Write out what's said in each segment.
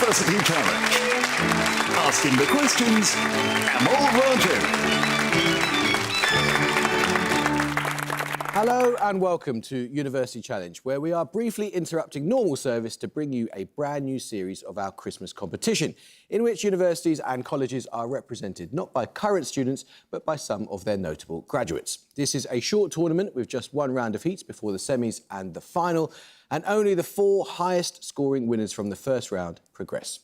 University Challenge. Asking the questions, Amal Raju. Hello and welcome to University Challenge, where we are briefly interrupting normal service to bring you a brand new series of our Christmas competition, in which universities and colleges are represented not by current students, but by some of their notable graduates. This is a short tournament with just one round of heats before the semis and the final, and only the 4 highest scoring winners from the first round progress.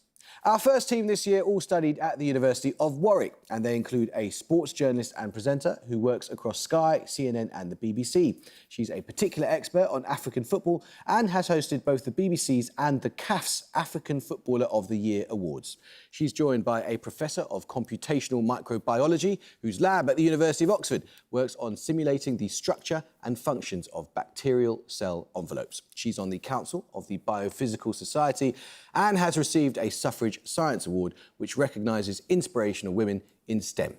Our first team this year all studied at the University of Warwick, and they include a sports journalist and presenter who works across Sky, CNN and the BBC. She's a particular expert on African football and has hosted both the BBC's and the CAF's African Footballer of the Year awards. She's joined by a professor of computational microbiology whose lab at the University of Oxford works on simulating the structure and functions of bacterial cell envelopes. She's on the council of the Biophysical Society and has received a Suffrage Science Award, which recognises inspirational women in STEM.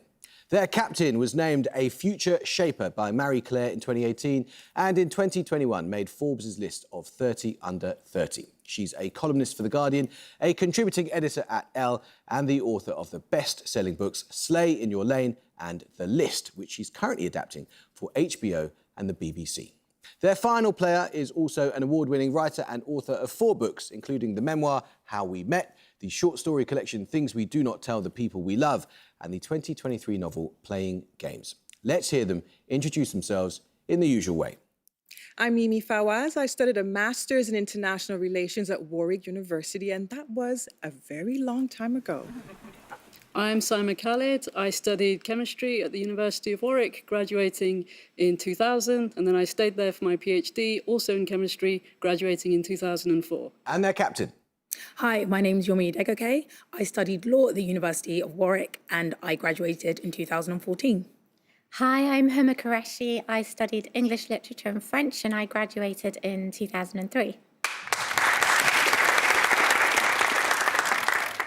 Their captain was named a future shaper by Marie Claire in 2018 and in 2021 made Forbes' list of 30 under 30. She's a columnist for The Guardian, a contributing editor at Elle and the author of the best-selling books Slay in Your Lane and The List, which she's currently adapting for HBO and the BBC. Their final player is also an award-winning writer and author of 4 books, including the memoir How We Met, the short story collection Things We Do Not Tell the People We Love, and the 2023 novel Playing Games. Let's hear them introduce themselves in the usual way. I'm Mimi Fawaz. I studied a Master's in International Relations at Warwick University, and that was a very long time ago. I'm Simon Khalid. I studied chemistry at the University of Warwick, graduating in 2000, and then I stayed there for my PhD, also in chemistry, graduating in 2004. And their captain. Hi, my name's Yomi Degoke. I studied law at the University of Warwick and I graduated in 2014. Hi, I'm Huma Qureshi. I studied English Literature and French and I graduated in 2003.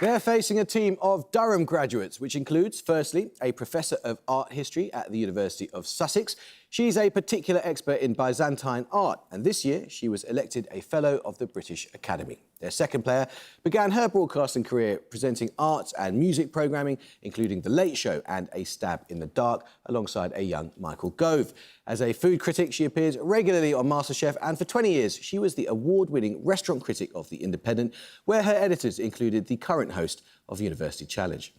They're facing a team of Durham graduates, which includes, firstly, a professor of art history at the University of Sussex. She's a particular expert in Byzantine art, and this year she was elected a Fellow of the British Academy. Their second player began her broadcasting career presenting arts and music programming, including The Late Show and A Stab in the Dark, alongside a young Michael Gove. As a food critic, she appears regularly on MasterChef, and for 20 years, she was the award-winning restaurant critic of The Independent, where her editors included the current host of University Challenge.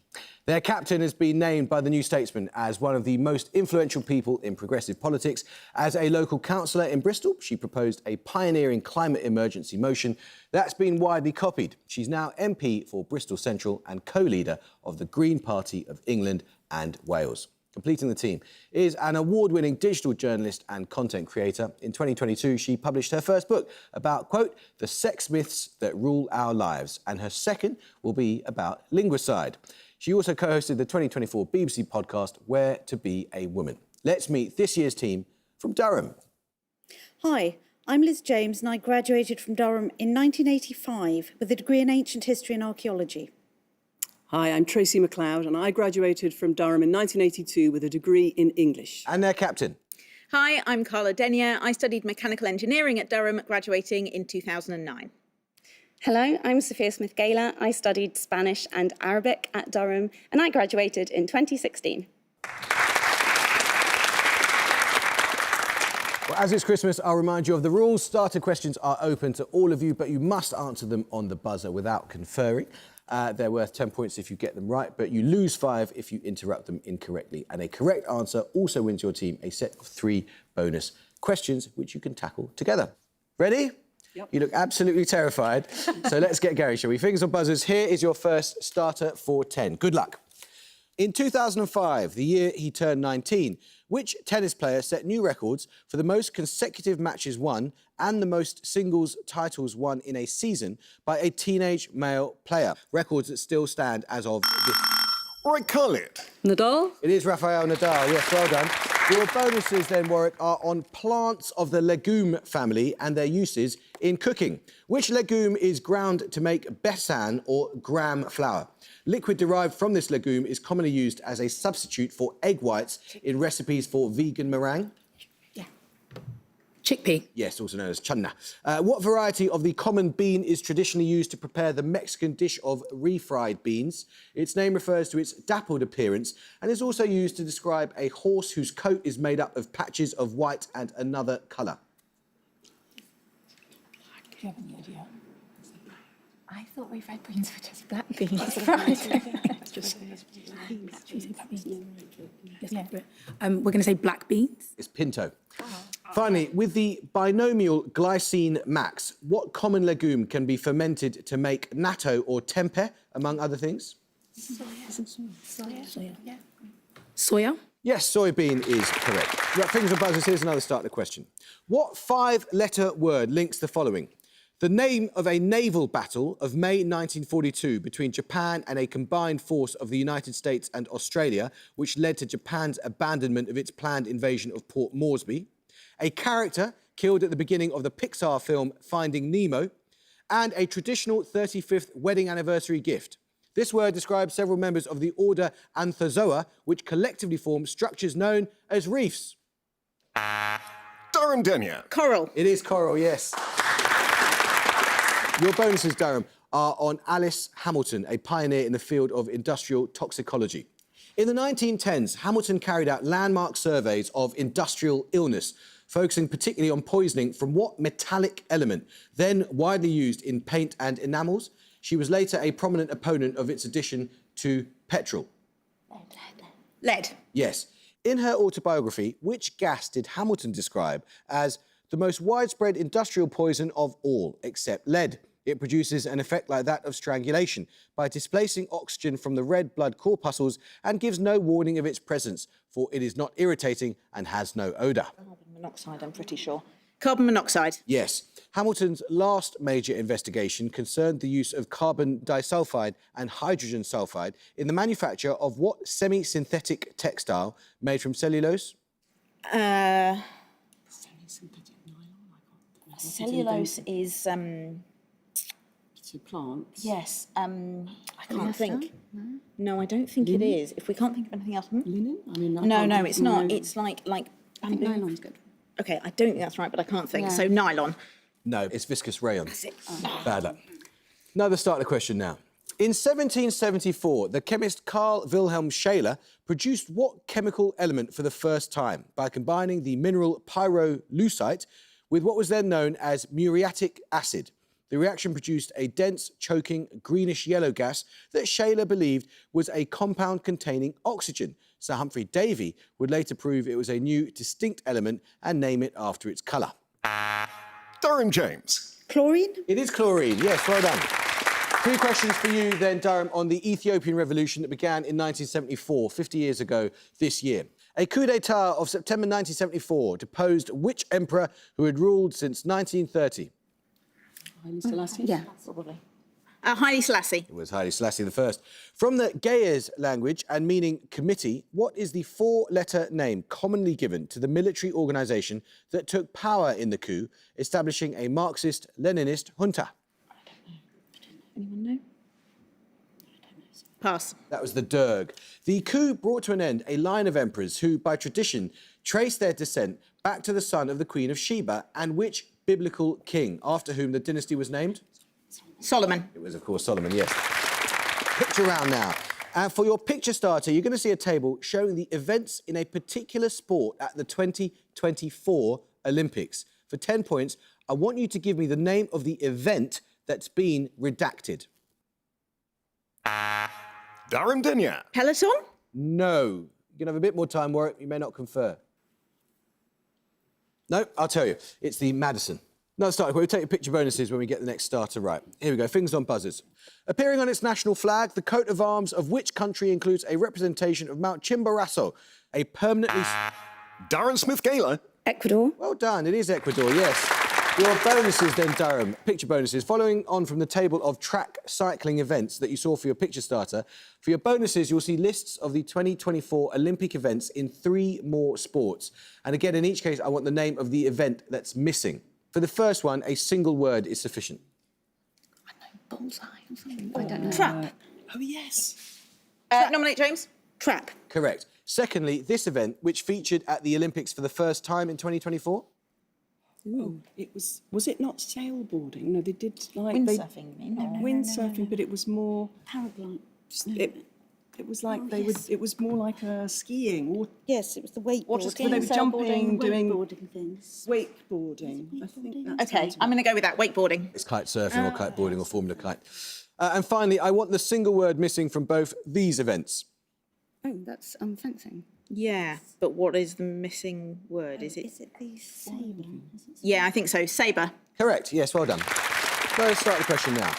Their captain has been named by the New Statesman as one of the most influential people in progressive politics. As a local councillor in Bristol, she proposed a pioneering climate emergency motion that's been widely copied. She's now MP for Bristol Central and co-leader of the Green Party of England and Wales. Completing the team is an award-winning digital journalist and content creator. In 2022, she published her first book about, quote, the sex myths that rule our lives, and her second will be about linguicide. She also co-hosted the 2024 BBC podcast, Where to Be a Woman. Let's meet this year's team from Durham. Hi, I'm Liz James and I graduated from Durham in 1985 with a degree in Ancient History and Archaeology. Hi, I'm Tracy MacLeod and I graduated from Durham in 1982 with a degree in English. And their captain. Hi, I'm Carla Denier. I studied mechanical engineering at Durham, graduating in 2009. Hello, I'm Sophia Smith-Gayler. I studied Spanish and Arabic at Durham and I graduated in 2016. Well, as it's Christmas, I'll remind you of the rules. Starter questions are open to all of you, but you must answer them on the buzzer without conferring. They're worth 10 points if you get them right, but you lose 5 if you interrupt them incorrectly. And a correct answer also wins your team a set of 3 bonus questions, which you can tackle together. Ready? Yep. You look absolutely terrified. So let's get going, shall we? Fingers on buzzers. Here is your first starter for 10. Good luck. In 2005, the year he turned 19, which tennis player set new records for the most consecutive matches won and the most singles titles won in a season by a teenage male player? Records that still stand as of this. I call it. Nadal? It is Rafael Nadal. Yes, well done. Your bonuses then, Warwick, are on plants of the legume family and their uses in cooking. Which legume is ground to make besan or gram flour? Liquid derived from this legume is commonly used as a substitute for egg whites in recipes for vegan meringue. Chickpea. Yes, also known as chana. What variety of the common bean is traditionally used to prepare the Mexican dish of refried beans? Its name refers to its dappled appearance and is also used to describe a horse whose coat is made up of patches of white and another colour. Do you have any idea? I thought refried beans were just black beans. We're going to say black beans. It's pinto. Finally, with the binomial glycine max, what common legume can be fermented to make natto or tempeh, among other things? Soya. Yes, soybean is correct. Right, fingers and buzzers, here's another start to the question. What five-letter word links the following? The name of a naval battle of May 1942 between Japan and a combined force of the United States and Australia, which led to Japan's abandonment of its planned invasion of Port Moresby, a character killed at the beginning of the Pixar film Finding Nemo, and a traditional 35th wedding anniversary gift. This word describes several members of the order Anthozoa, which collectively form structures known as reefs. Durham Denia. Coral. It is coral, yes. Your bonuses, Durham, are on Alice Hamilton, a pioneer in the field of industrial toxicology. In the 1910s, Hamilton carried out landmark surveys of industrial illness, focusing particularly on poisoning from what metallic element, then widely used in paint and enamels. She was later a prominent opponent of its addition to petrol. Lead. Yes. In her autobiography, which gas did Hamilton describe as the most widespread industrial poison of all, except lead? It produces an effect like that of strangulation by displacing oxygen from the red blood corpuscles and gives no warning of its presence, for it is not irritating and has no odour. Carbon monoxide, I'm pretty sure. Carbon monoxide. Yes. Hamilton's last major investigation concerned the use of carbon disulfide and hydrogen sulfide in the manufacture of what semi-synthetic textile made from cellulose? Cellulose is To plants. yes. I can't think. No, I don't think it is. If we can't think of anything else, Linen? I mean, no, it's not. It's like I think nylon's good. Okay, I don't think that's right, but I can't think. So nylon. No, it's viscous rayon. That's it. Bad luck. Another start the question now. In 1774, the chemist Carl Wilhelm Scheele produced what chemical element for the first time by combining the mineral pyrolusite with what was then known as muriatic acid. The reaction produced a dense, choking, greenish-yellow gas that Scheele believed was a compound containing oxygen. Sir Humphrey Davy would later prove it was a new, distinct element and name it after its colour. Durham James. Chlorine? It is chlorine, yes, well done. 3 questions for you then, Durham, on the Ethiopian Revolution that began in 1974, 50 years ago this year. A coup d'etat of September 1974 deposed which emperor who had ruled since 1930? Haile Selassie? Yeah. Probably. Haile Selassie. It was Haile Selassie I. From the Ge'ez language and meaning committee, what is the 4-letter name commonly given to the military organisation that took power in the coup, establishing a Marxist-Leninist junta? Anyone know? Pass. That was the Derg. The coup brought to an end a line of emperors who, by tradition, traced their descent back to the son of the Queen of Sheba, and which biblical king, after whom the dynasty was named? Solomon. It was, of course, Solomon, yes. Picture round now. And for your picture starter, you're going to see a table showing the events in a particular sport at the 2024 Olympics. For 10 points, I want you to give me the name of the event that's been redacted. Durham Denia. Peloton. No. You can have a bit more time, Warwick. You may not confer. No, I'll tell you. It's the Madison. No, start. We'll take your picture bonuses when we get the next starter right. Here we go. Fingers on buzzers. Appearing on its national flag, the coat of arms of which country includes a representation of Mount Chimborazo, a permanently... Darren Smith-Gaylor. Ecuador? Well done. It is Ecuador, yes. Your bonuses then, Durham. Picture bonuses. Following on from the table of track cycling events that you saw for your picture starter, for your bonuses, you'll see lists of the 2024 Olympic events in 3 more sports. And again, in each case, I want the name of the event that's missing. For the first one, a single word is sufficient. I know, bullseye or something. I don't know. Trap. Oh, yes. Nominate James. Trap. Correct. Secondly, this event, which featured at the Olympics for the first time in 2024? Was it not sailboarding? No, they did like Windsurfing, you mean? Windsurfing, but it was more. Paraglide. It was like they would. It was more like skiing or Yes, it was the wakeboarding. they were jumping, doing wakeboarding things. wakeboarding. I think that Okay, sounds I'm going to go with that, wakeboarding. It's kite surfing or kiteboarding or Formula Kite. And finally, I want the single word missing from both these events. Oh, that's fencing. Yeah, but what is the missing word? Is it? Is it the sabre? Yeah, I think so. Sabre. Correct, yes, well done. Let's start the question now.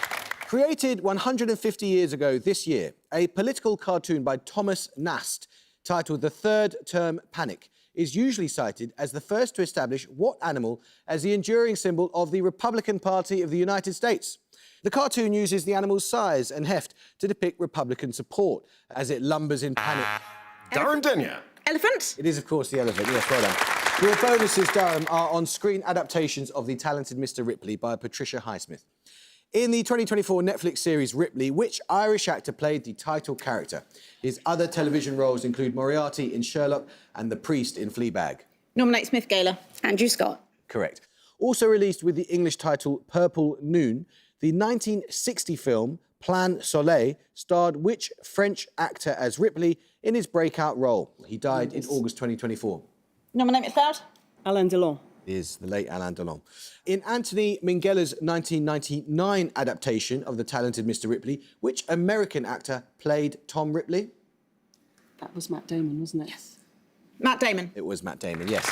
Created 150 years ago this year, a political cartoon by Thomas Nast titled The Third Term Panic is usually cited as the first to establish what animal as the enduring symbol of the Republican Party of the United States. The cartoon uses the animal's size and heft to depict Republican support as it lumbers in panic. Durham Dinya. Elephant. It is, of course, the elephant. Yes, well done. Your bonuses, Durham, are on-screen adaptations of The Talented Mr. Ripley by Patricia Highsmith. In the 2024 Netflix series Ripley, which Irish actor played the title character? His other television roles include Moriarty in Sherlock and the priest in Fleabag. Nominate Smith Gaylor. Andrew Scott. Correct. Also released with the English title Purple Noon, the 1960 film Plan Soleil starred which French actor as Ripley in his breakout role? He died in August 2024. Nominate McLeod. Alain Delon. Is the late Alain Delon. In Anthony Minghella's 1999 adaptation of The Talented Mr. Ripley, which American actor played Tom Ripley? That was Matt Damon, wasn't it? Yes. Matt Damon. It was Matt Damon, yes.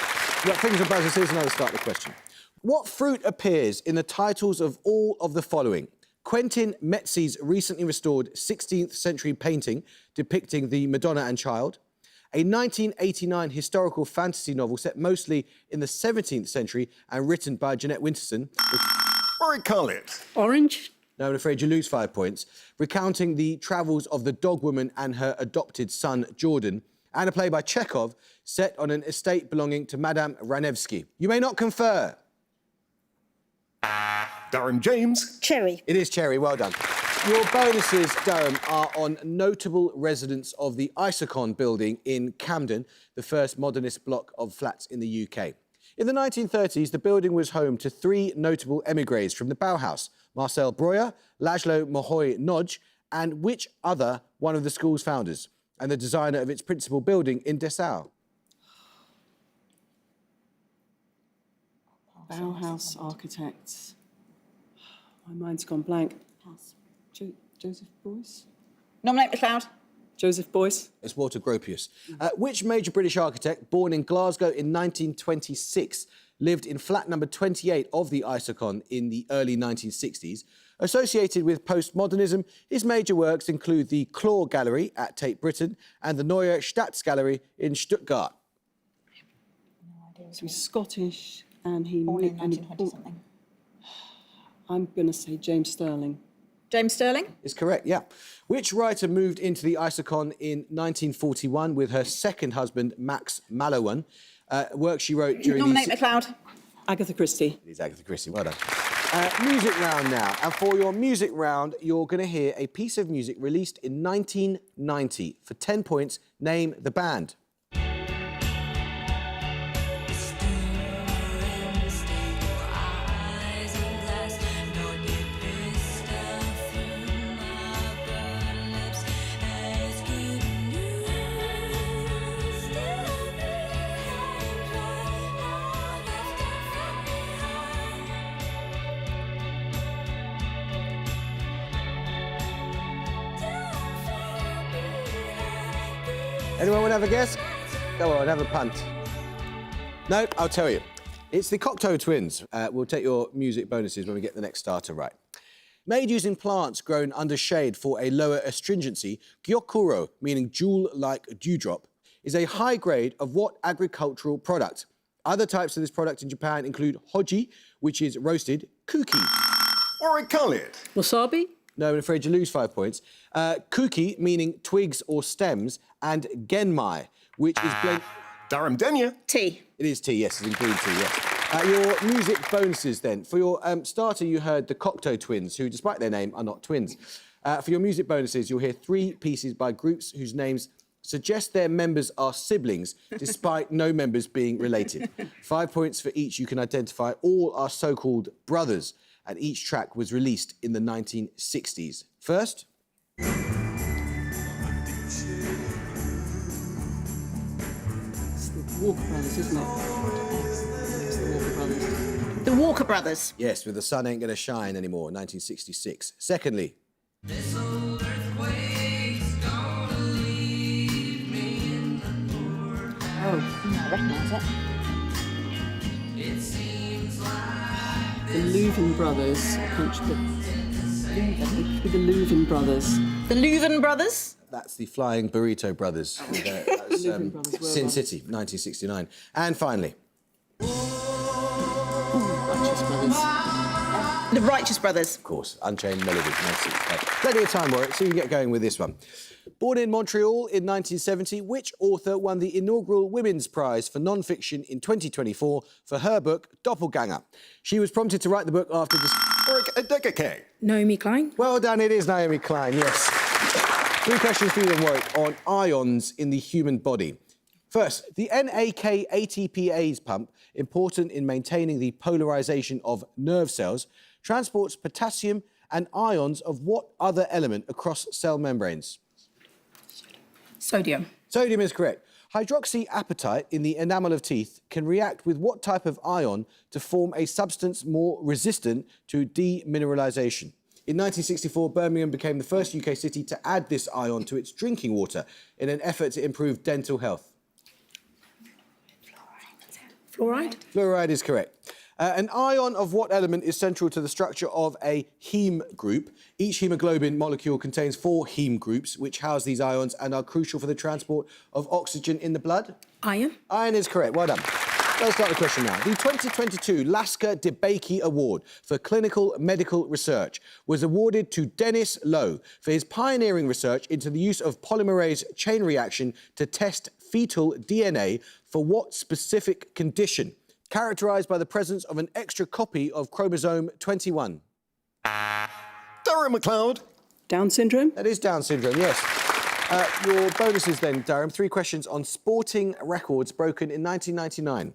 Right, fingers and buzzers, here's another start of the question. What fruit appears in the titles of all of the following? Quentin Metzi's recently restored 16th century painting depicting the Madonna and Child, a 1989 historical fantasy novel set mostly in the 17th century and written by Jeanette Winterson. Warwick Khalid. Orange. No, I'm afraid you lose 5 points. Recounting the travels of the dog woman and her adopted son, Jordan, and a play by Chekhov set on an estate belonging to Madame Ranevsky. You may not confer. Durham James. Cherry. It is Cherry, well done. Your bonuses, Durham, are on notable residents of the Isokon building in Camden, the first modernist block of flats in the UK. In the 1930s, the building was home to 3 notable émigrés from the Bauhaus, Marcel Breuer, Laszlo Moholy Nagy, and which other one of the school's founders, and the designer of its principal building in Dessau? Bauhaus architects. My mind's gone blank. Joseph Beuys? Nominate McLeod. Joseph Beuys? It's Walter Gropius. Which major British architect, born in Glasgow in 1926, lived in flat number 28 of the Isokon in the early 1960s? Associated with postmodernism, his major works include the Claw Gallery at Tate Britain and the Neue Staatsgalerie in Stuttgart. So he's Scottish and he... Born in 1920-something. I'm going to say James Sterling. James Sterling. Is correct, yeah. Which writer moved into the Isokon in 1941 with her second husband, Max Mallowan? Work she wrote during Nominate McLeod. Agatha Christie. It is Agatha Christie, well done. Music round now. And for your music round, you're going to hear a piece of music released in 1990. For 10 points, name the band. Anyone want to have a guess? Go on, have a punt. No, I'll tell you. It's the Cocteau Twins. We'll take your music bonuses when we get the next starter right. Made using plants grown under shade for a lower astringency, gyokuro, meaning jewel-like dewdrop, is a high grade of what agricultural product? Other types of this product in Japan include hoji, which is roasted, kuki. Warwick Khalid. Wasabi. No, I'm afraid you lose 5 points. Kuki, meaning twigs or stems, and genmai, which is blend... Durham Dinya. Tea. It is tea, yes, it's including tea, yes. Your music bonuses, then. For your starter, you heard the Cocteau Twins, who, despite their name, are not twins. For your music bonuses, you'll hear 3 pieces by groups whose names suggest their members are siblings, despite no members being related. 5 points for each you can identify. All are so-called brothers, and each track was released in the 1960s. First... Walker Brothers, isn't it? It's the Walker Brothers. The Walker Brothers. Yes, with The Sun Ain't Gonna Shine Anymore, 1966. Secondly... I recognise it. The Leuven Brothers. The Leuven Brothers. The Leuven Brothers. That's the Flying Burrito Brothers. That's, Sin City, 1969. And finally... Righteous Brothers. The Righteous Brothers. Of course, Unchained Melody, 1965. Plenty of time, Warwick, so you can get going with this one. Born in Montreal in 1970, which author won the inaugural Women's Prize for Non-Fiction in 2024 for her book, Doppelganger? She was prompted to write the book after this... Warwick, a decade. Naomi Klein. Well done, it is Naomi Klein, yes. 3 questions for you then, Warwick, on ions in the human body. First, the NAK ATPase pump, important in maintaining the polarisation of nerve cells, transports potassium and ions of what other element across cell membranes? Sodium. Sodium is correct. Hydroxyapatite in the enamel of teeth can react with what type of ion to form a substance more resistant to demineralisation? In 1964, Birmingham became the first UK city to add this ion to its drinking water in an effort to improve dental health. Fluoride. Fluoride is correct. An ion of what element is central to the structure of a heme group? Each hemoglobin molecule contains 4 heme groups, which house these ions and are crucial for the transport of oxygen in the blood. Iron. Iron is correct. Well done. Let's start the question now. The 2022 Lasker DeBakey Award for Clinical Medical Research was awarded to Dennis Lowe for his pioneering research into the use of polymerase chain reaction to test fetal DNA for what specific condition, characterised by the presence of an extra copy of chromosome 21? Durham McLeod. Down syndrome? That is Down syndrome, yes. Your bonuses then, Durham. 3 questions on sporting records broken in 1999.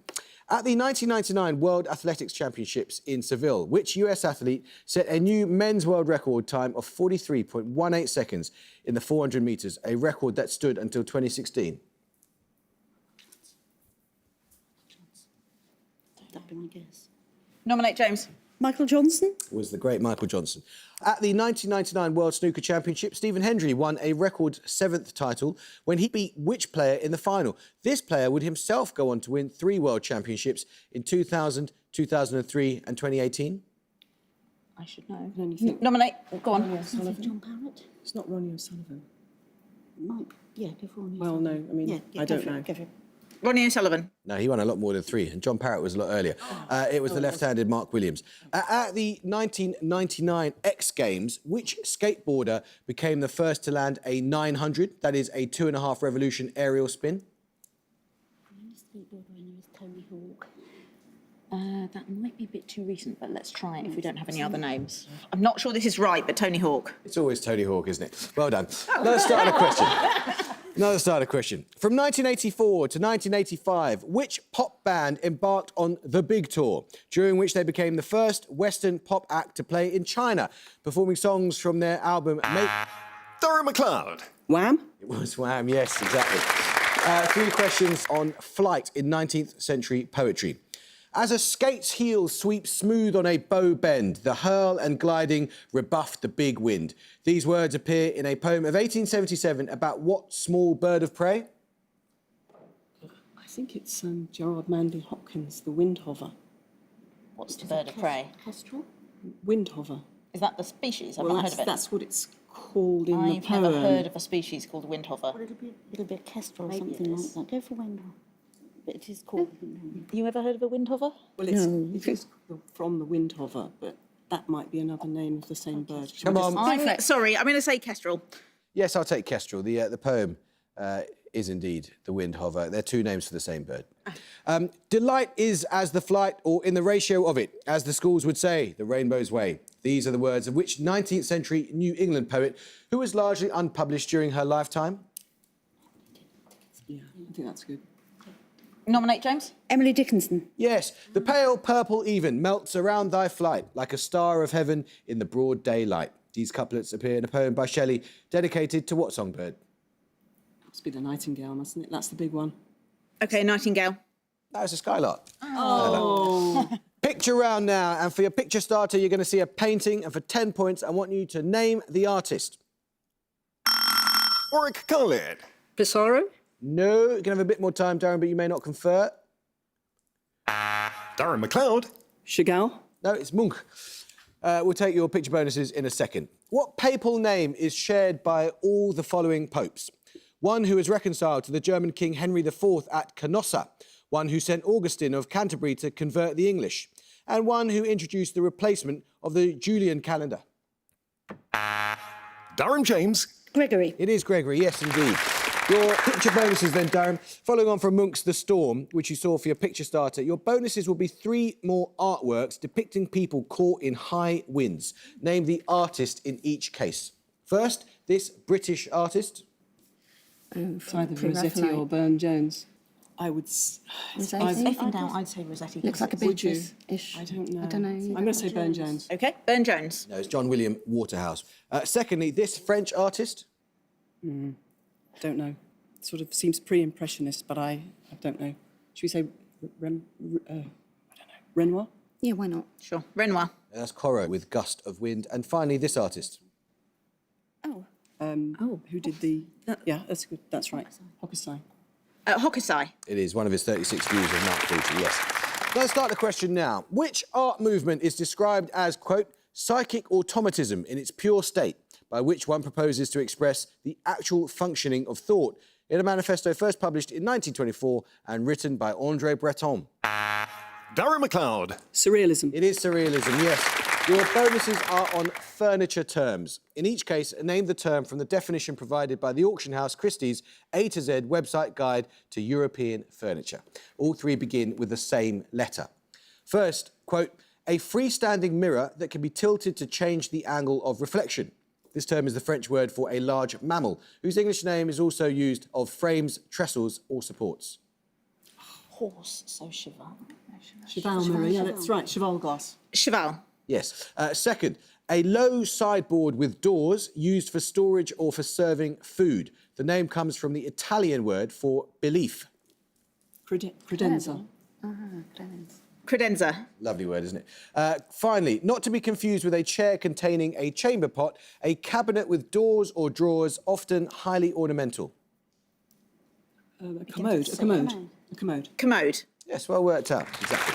At the 1999 World Athletics Championships in Seville, which US athlete set a new men's world record time of 43.18 seconds in the 400 metres, a record that stood until 2016? That'd be my guess. Nominate James. Michael Johnson. Was the great Michael Johnson. At the 1999 World Snooker Championship, Stephen Hendry won a record 7th title when he beat which player in the final? This player would himself go on to win 3 World Championships in 2000, 2003 and 2018. I should know. Nominate. Go on. John Parrott. It's not Ronnie O'Sullivan. Mike. Yeah, go for Ronnie. Well, no, I mean, I don't know. Go for it. Ronnie O'Sullivan. No, he won a lot more than 3, and John Parrott was a lot earlier. It was the left-handed Mark Williams. At the 1999 X Games, which skateboarder became the first to land a 900, that is a 2.5 revolution aerial spin? The skateboarder I know is Tony Hawk. That might be a bit too recent, but let's try it if we don't have any other names. I'm not sure this is right, but Tony Hawk. It's always Tony Hawk, isn't it? Well done. Another starter question. Another starter question. From 1984 to 1985, which pop band embarked on the Big Tour, during which they became the first Western pop act to play in China, performing songs from their album Make... Durham McLeod. Wham? It was Wham, yes, exactly. 3 questions on flight in 19th century poetry. As a skate's heel sweeps smooth on a bow bend, the hurl and gliding rebuff the big wind. These words appear in a poem of 1877 about what small bird of prey? I think it's Gerard Manley Hopkins, the Windhover. What's the bird of prey? Kestrel. Windhover. Is that the species? I've Well, not heard of it. that's what it's called in the I've poem. never heard of a species called a windhover. It'll be a kestrel or Maybe something it like is. that. Go for Wendell. But it is called Wendell. You ever heard of a windhover? Well, it is from the Windhover, but that might be another name of the same bird. Come on. Sorry, I'm going to say kestrel. Yes, I'll take Kestrel. The poem is indeed the Windhover. They're 2 names for the same bird. Delight is as the flight, or in the ratio of it, as the schools would say, the rainbow's way. These are the words of which 19th century New England poet, who was largely unpublished during her lifetime? Yeah, I think that's good. Nominate James. Emily Dickinson. Yes, the pale purple even melts around thy flight like a star of heaven in the broad daylight. These couplets appear in a poem by Shelley dedicated to what songbird? Must be the Nightingale, mustn't it? That's the big one. OK, Nightingale. That was a skylark. Oh. Picture round now, and for your picture starter, you're going to see a painting, and for 10 points, I want you to name the artist. Warwick College. Pissarro? No, you can have a bit more time, Darren, but you may not confer. Durham MacLeod. Chagall. No, it's Munch. We'll take your picture bonuses in a second. What papal name is shared by all the following popes? One who was reconciled to the German King Henry IV at Canossa, one who sent Augustine of Canterbury to convert the English, and one who introduced the replacement of the Julian calendar. Durham James. Gregory. It is Gregory, yes, indeed. Your picture bonuses then, Darren. Following on from Munch's The Storm, which you saw for your picture starter, your bonuses will be 3 more artworks depicting people caught in high winds. Name the artist in each case. First, this British artist. It's either Rossetti or Burne-Jones. I would... I'd say Rossetti. Looks like a Would you? Beatrice-ish. I don't know. I don't know. I'm going to say Burne-Jones. OK, Burne-Jones. No, it's John William Waterhouse. Secondly, this French artist. Don't know. Sort of seems pre-impressionist, but I don't know. Should we say I don't know, Renoir? Yeah, why not? Sure. Renoir. That's Corot with Gust of Wind. And finally, this artist. Oh. Who did the... Yeah, that's good. That's right. Hokusai. Hokusai. It is one of his 36 views of Mark Beatty, yes. Let's start the question now. Which art movement is described as, quote, psychic automatism in its pure state, by which one proposes to express the actual functioning of thought, in a manifesto first published in 1924 and written by André Breton? Durham MacLeod. Surrealism. It is surrealism, yes. Your bonuses are on furniture terms. In each case, name the term from the definition provided by the auction house Christie's A to Z website guide to European furniture. All 3 begin with the same letter. First, quote, a freestanding mirror that can be tilted to change the angle of reflection. This term is the French word for a large mammal, whose English name is also used of frames, trestles or supports. Horse, so cheval. Cheval mirror. Yeah, that's right. Cheval glass. Cheval. Yes. Second, a low sideboard with doors used for storage or for serving food. The name comes from the Italian word for belief. Credenza. Credenza. Lovely word, isn't it? Finally, not to be confused with a chair containing a chamber pot, a cabinet with doors or drawers, often highly ornamental. A commode. A commode. A commode. Commode. Yes, well worked out. Exactly.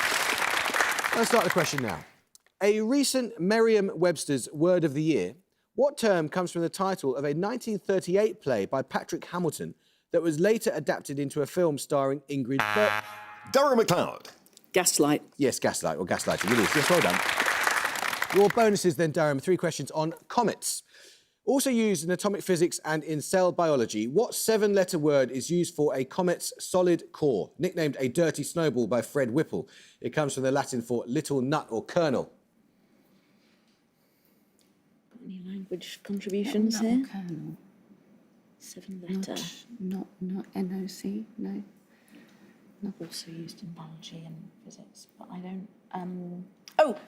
Let's start the question now. A recent Merriam-Webster's Word of the Year, what term comes from the title of a 1938 play by Patrick Hamilton that was later adapted into a film starring Ingrid Bergman? Durham MacLeod. Gaslight. Yes, gaslight or gaslighting. It is. Yes, well done. Your bonuses then, Durham, 3 questions on comets. Also used in atomic physics and in cell biology, what 7-letter word is used for a comet's solid core, nicknamed a dirty snowball by Fred Whipple? It comes from the Latin for little nut or kernel. Any language contributions here? Kernel. 7-letter. Not NOC, no. Also used in biology and physics, but I don't...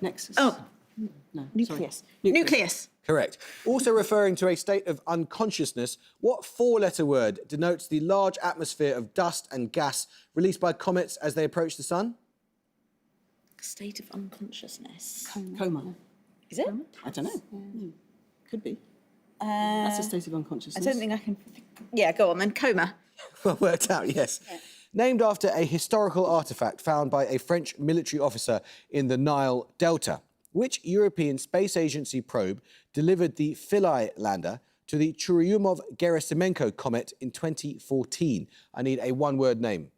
Nexus. Oh. No. Nucleus. Sorry. Nucleus. Correct. Also referring to a state of unconsciousness, what 4-letter word denotes the large atmosphere of dust and gas released by comets as they approach the sun? State of unconsciousness. Coma. Is it? I don't know. Could be. That's a state of unconsciousness. I don't think I can... Yeah, go on then. Coma. Well worked out, yes. Yeah. Named after a historical artefact found by a French military officer in the Nile Delta. Which European Space Agency probe delivered the Philae lander to the Churyumov-Gerasimenko comet in 2014? I need a 1-word name.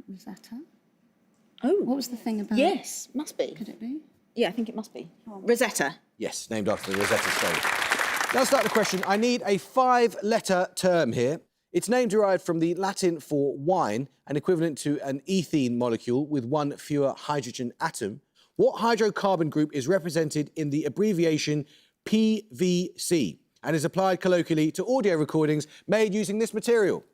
Rosetta? Oh. What was the thing about... Yes, must be. Could it be? Yeah, I think it must be. Rosetta. Yes, named after the Rosetta Stone. Now start the question. I need a 5-letter term here. Its name derived from the Latin for wine and equivalent to an ethene molecule with 1 fewer hydrogen atom. What hydrocarbon group is represented in the abbreviation PVC and is applied colloquially to audio recordings made using this material?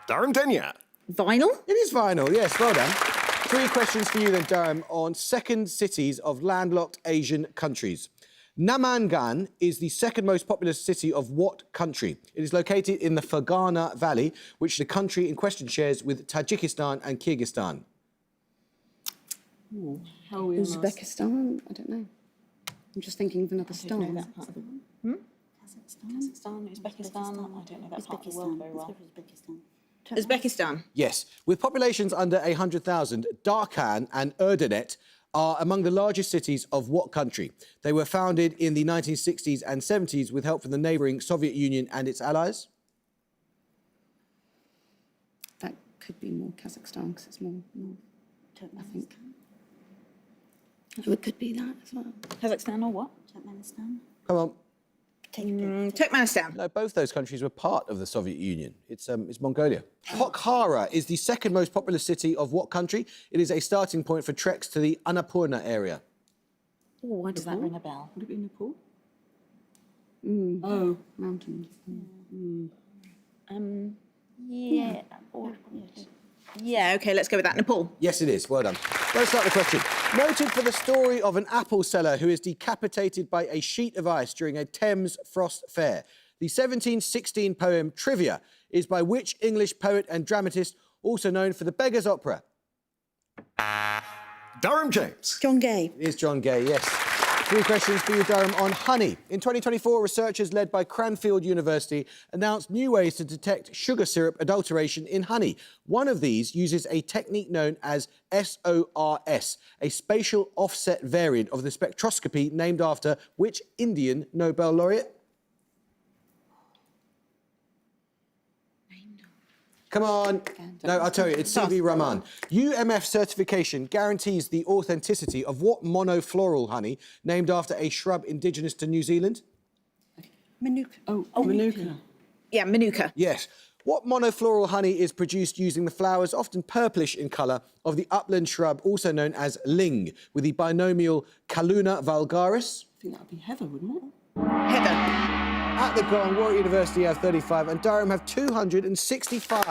Durham Denia. Vinyl? It is vinyl, yes, well done. 3 questions for you then, Durham, on second cities of landlocked Asian countries. Namangan is the second most populous city of what country? It is located in the Fergana Valley, which the country in question shares with Tajikistan and Kyrgyzstan. Ooh, how are we on our- Uzbekistan? I don't know. I'm just thinking of another star. Kazakhstan, Uzbekistan, I don't know that part of the world very well. Uzbekistan. Yes. With populations under 100,000, Darkhan and Erdenet are among the largest cities of what country? They were founded in the 1960s and 70s with help from the neighbouring Soviet Union and its allies. That could be more Kazakhstan because it's more north, I think. It could be that as well. Kazakhstan or what? Turkmenistan. Come on. Turkmenistan. No, both those countries were part of the Soviet Union. It's Mongolia. Pokhara is the second most populous city of what country? It is a starting point for treks to the Annapurna area. Oh, why does that ring a bell? Would it be Nepal? Oh, mountains. Yeah. Yeah, OK, let's go with that. Nepal. Yes, it is. Well done. Let's start the question. Noted for the story of an apple seller who is decapitated by a sheet of ice during a Thames frost fair. The 1716 poem Trivia is by which English poet and dramatist, also known for the Beggar's Opera? Durham James. John Gay. It is John Gay, yes. 3 questions for you, Durham, on honey. In 2024, researchers led by Cranfield University announced new ways to detect sugar syrup adulteration in honey. One of these uses a technique known as SORS, a spatial offset variant of the spectroscopy named after which Indian Nobel laureate? Come on. No, I'll tell you, it's C.V. Raman. UMF certification guarantees the authenticity of what monofloral honey named after a shrub indigenous to New Zealand? Manuka. Oh, Manuka. Yeah, Manuka. Yes. What monofloral honey is produced using the flowers, often purplish in colour, of the upland shrub also known as ling, with the binomial Calluna vulgaris? I think that would be heather, wouldn't it? Heather. At the gong, Warwick University have 35 and Durham have 265.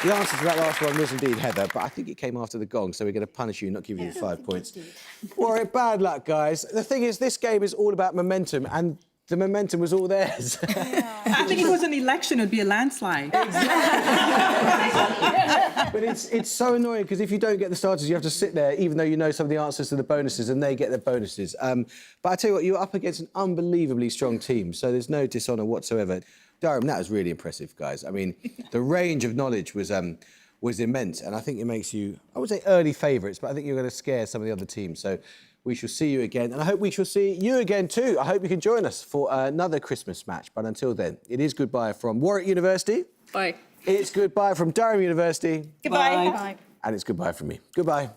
The answer to that last one was indeed heather, but I think it came after the gong, so we're going to punish you, not give you the 5 points. Warwick, bad luck, guys. The thing is, this game is all about momentum, and the momentum was all theirs. I think if it was an election, it would be a landslide. But it's so annoying because if you don't get the starters, you have to sit there, even though you know some of the answers to the bonuses, and they get the bonuses. But I tell you what, you're up against an unbelievably strong team, so there's no dishonour whatsoever. Durham, that was really impressive, guys. I mean, the range of knowledge was immense, and I think it makes you, I would say early favourites, but I think you're going to scare some of the other teams. So we shall see you again, and I hope we shall see you again too. I hope you can join us for another Christmas match. But until then, it is goodbye from Warwick University. Bye. It's goodbye from Durham University. Goodbye. Bye. And it's goodbye from me. Goodbye.